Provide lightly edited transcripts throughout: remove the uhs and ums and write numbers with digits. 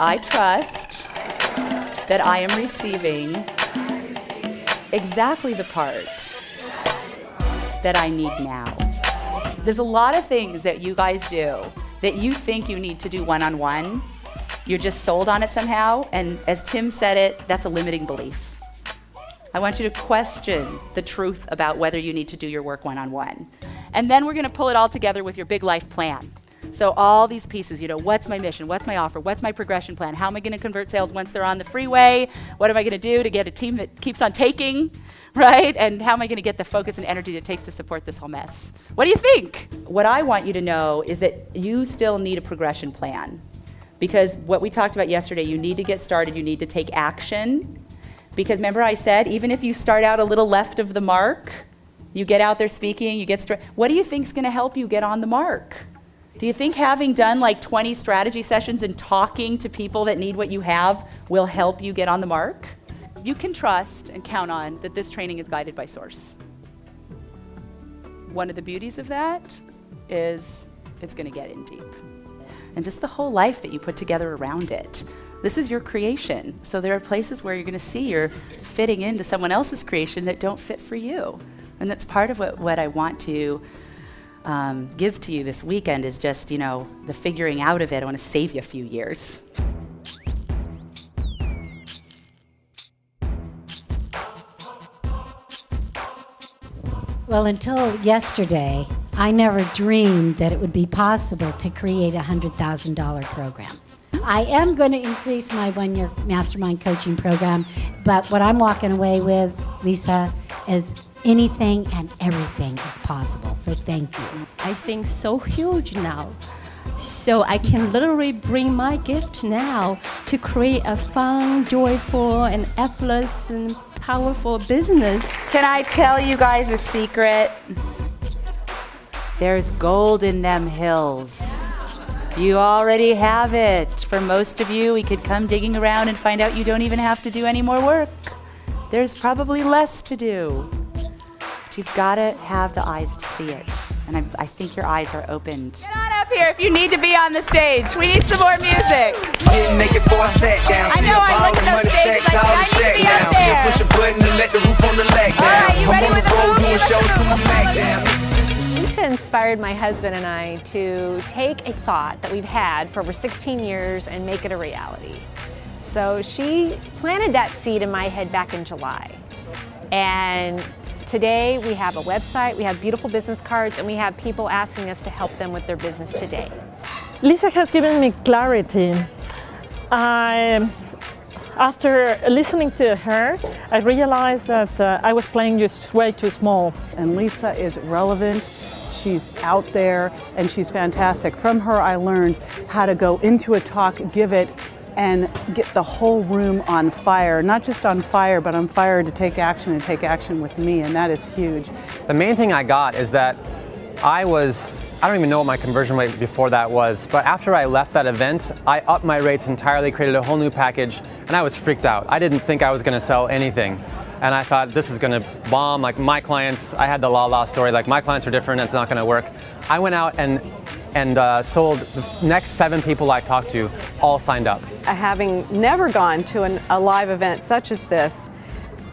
I trust that I am receiving exactly the part that I need now. There's a lot of things that you guys do that you think you need to do one-on-one. You're just sold on it somehow, and as Tim said it, that's a limiting belief. I want you to question the truth about whether you need to do your work one-on-one. And then we're gonna pull it all together with your big life plan. So all these pieces, what's my mission? What's my offer? What's my progression plan? How am I gonna convert sales once they're on the freeway? What am I gonna do to get a team that keeps on taking, right? And how am I gonna get the focus and energy that it takes to support this whole mess? What do you think? What I want you to know is that you still need a progression plan. Because what we talked about yesterday, you need to get started, you need to take action. Because remember I said, even if you start out a little left of the mark, you get out there speaking, you get what do you think's gonna help you get on the mark? Do you think having done like 20 strategy sessions and talking to people that need what you have will help you get on the mark? You can trust and count on that this training is guided by source. One of the beauties of that is it's gonna get in deep. And just the whole life that you put together around it. This is your creation. So there are places where you're gonna see you're fitting into someone else's creation that don't fit for you. And that's part of what I want to give to you this weekend is just, the figuring out of it. I want to save you a few years. Well, until yesterday, I never dreamed that it would be possible to create a $100,000 program. I am going to increase my one-year mastermind coaching program, but what I'm walking away with, Lisa, is anything and everything is possible, so thank you. I think so huge now. So I can literally bring my gift now to create a fun, joyful, and effortless and powerful business. Can I tell you guys a secret? There's gold in them hills. You already have it. For most of you, we could come digging around and find out you don't even have to do any more work. There's probably less to do. But you've got to have the eyes to see it. And I think your eyes are opened. Get on up here if you need to be on the stage. We need some more music. Didn't make it before I sat down. I know I look at those stages like I need to be up there. Push a button and let the roof on the leg down. All right, you ready with the movie? Lisa inspired my husband and I to take a thought that we've had for over 16 years and make it a reality. So she planted that seed in my head back in July. And today we have a website, we have beautiful business cards, and we have people asking us to help them with their business today. Lisa has given me clarity. After listening to her, I realized that I was playing just way too small. And Lisa is relevant, she's out there, and she's fantastic. From her, I learned how to go into a talk, give it, and get the whole room on fire. Not just on fire, but on fire to take action and take action with me, and that is huge. The main thing I got is that I don't even know what my conversion rate before that was, but after I left that event, I upped my rates entirely, created a whole new package, and I was freaked out. I didn't think I was gonna sell anything. And I thought this is gonna bomb, like my clients, I had the la story, like my clients are different, it's not gonna work. I went out and sold the next 7 people I talked to, all signed up. Having never gone to a live event such as this,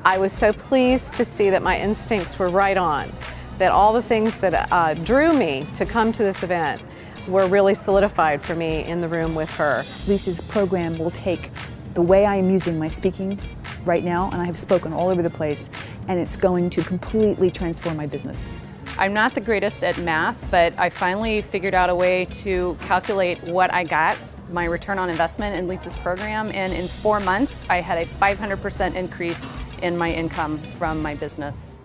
I was so pleased to see that my instincts were right on, that all the things that drew me to come to this event were really solidified for me in the room with her. Lisa's program will take the way I am using my speaking right now, and I have spoken all over the place, and it's going to completely transform my business. I'm not the greatest at math, but I finally figured out a way to calculate what I got, my return on investment in Lisa's program, and in 4 months, I had a 500% increase in my income from my business.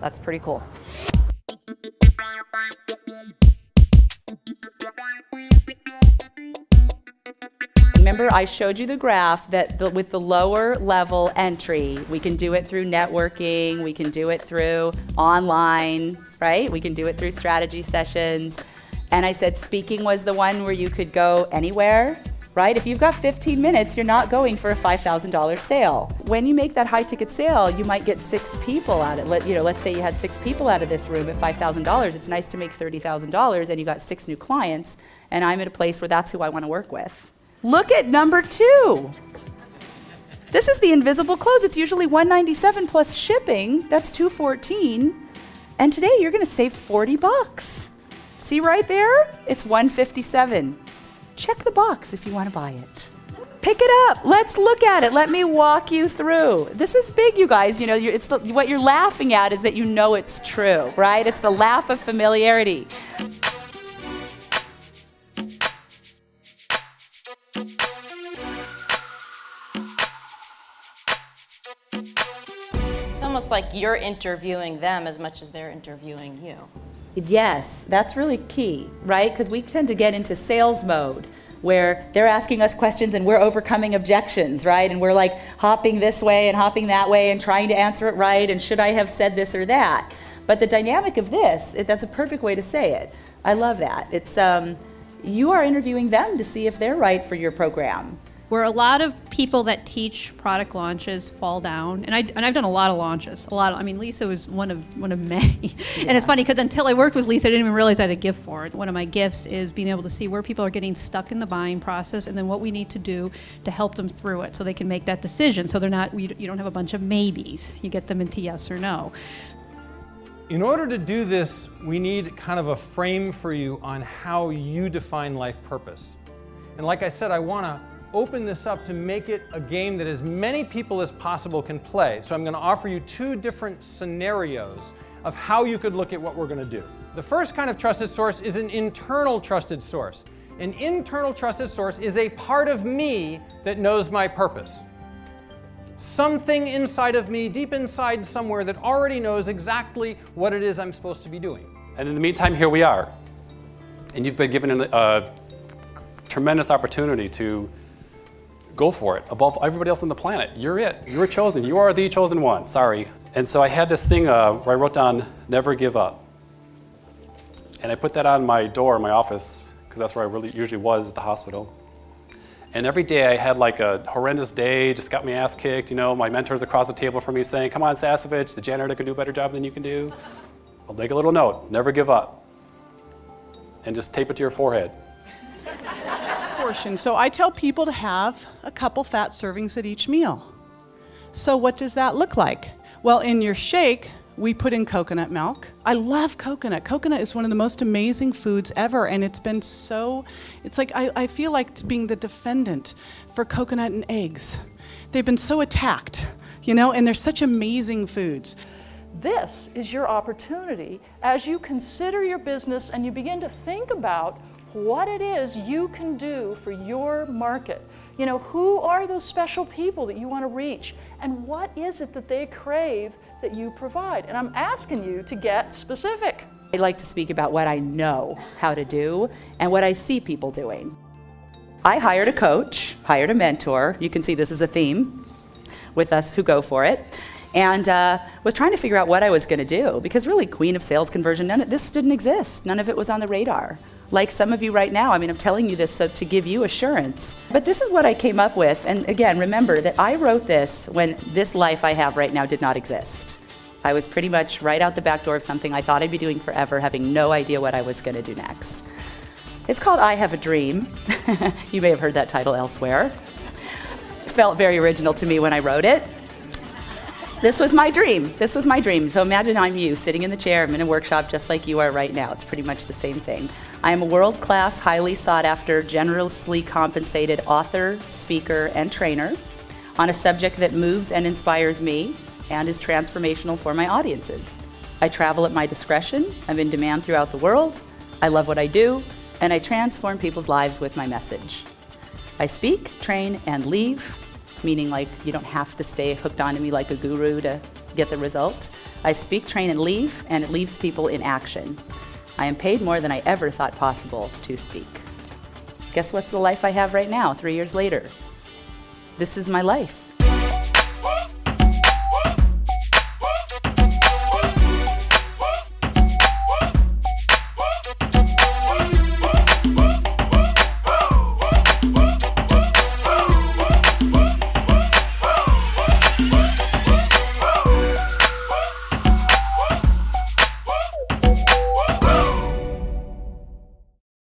That's pretty cool. Remember, I showed you the graph that with the lower level entry, we can do it through networking, we can do it through online, right? We can do it through strategy sessions. And I said speaking was the one where you could go anywhere, right? If you've got 15 minutes, you're not going for a $5,000 sale. When you make that high ticket sale, you might get 6 people out of it. Let's say you had 6 people out of this room at $5,000. It's nice to make $30,000 and you got 6 new clients, and I'm at a place where that's who I want to work with. Look at number 2. This is the invisible close. It's usually $197 plus shipping. That's $214. And today you're going to save $40. See right there? It's $157. Check the box if you want to buy it. Pick it up. Let's look at it. Let me walk you through. This is big, you guys. You know, what you're laughing at is that you know it's true, right? It's the laugh of familiarity. It's almost like you're interviewing them as much as they're interviewing you. Yes, that's really key, right? Because we tend to get into sales mode where they're asking us questions and we're overcoming objections, right? And we're like hopping this way and hopping that way and trying to answer it right, and should I have said this or that? But the dynamic of this, that's a perfect way to say it. I love that. It's you are interviewing them to see if they're right for your program. Where a lot of people that teach product launches fall down, and I've done a lot of launches, I mean, Lisa was one of many. Yeah. And it's funny because until I worked with Lisa, I didn't even realize I had a gift for it. One of my gifts is being able to see where people are getting stuck in the buying process, and then what we need to do to help them through it so they can make that decision. So you don't have a bunch of maybes. You get them into yes or no. In order to do this, we need kind of a frame for you on how you define life purpose. And like I said, I want to open this up to make it a game that as many people as possible can play. So I'm going to offer you 2 different scenarios of how you could look at what we're going to do. The first kind of trusted source is an internal trusted source. An internal trusted source is a part of me that knows my purpose. Something inside of me, deep inside somewhere, that already knows exactly what it is I'm supposed to be doing. And in the meantime, here we are. And you've been given a tremendous opportunity to go for it above everybody else on the planet. You're it. You were chosen. You are the chosen one. Sorry. And so I had this thing where I wrote down, never give up. And I put that on my door in my office, because that's where I really usually was at the hospital. And every day I had like a horrendous day, just got my ass kicked. You know, my mentors across the table from me saying, come on, Sasevich, the janitor can do a better job than you can do. I'll make a little note, never give up. And just tape it to your forehead. Portion. So I tell people to have a couple fat servings at each meal. So what does that look like? Well, in your shake, we put in coconut milk. I love coconut. Coconut is one of the most amazing foods ever, and it's been so, it's like, I feel like being the defendant for coconut and eggs. They've been so attacked, you know, and they're such amazing foods. This is your opportunity as you consider your business and you begin to think about what it is you can do for your market. You know, who are those special people that you want to reach? And what is it that they crave that you provide? And I'm asking you to get specific. I like to speak about what I know how to do and what I see people doing. I hired a coach, hired a mentor. You can see this is a theme with us who go for it. And was trying to figure out what I was going to do, because really, queen of sales conversion, this didn't exist. None of it was on the radar. Like some of you right now, I mean, I'm telling you this so to give you assurance. But this is what I came up with. And again, remember that I wrote this when this life I have right now did not exist. I was pretty much right out the back door of something I thought I'd be doing forever, having no idea what I was going to do next. It's called I Have a Dream. You may have heard that title elsewhere. It felt very original to me when I wrote it. This was my dream. This was my dream. So imagine I'm you sitting in the chair. I'm in a workshop just like you are right now. It's pretty much the same thing. I am a world-class, highly sought-after, generously compensated author, speaker, and trainer on a subject that moves and inspires me and is transformational for my audiences. I travel at my discretion. I'm in demand throughout the world. I love what I do, and I transform people's lives with my message. I speak, train, and leave, meaning like you don't have to stay hooked onto me like a guru to get the result. I speak, train, and leave, and it leaves people in action. I am paid more than I ever thought possible to speak. Guess what's the life I have right now, 3 years later? This is my life.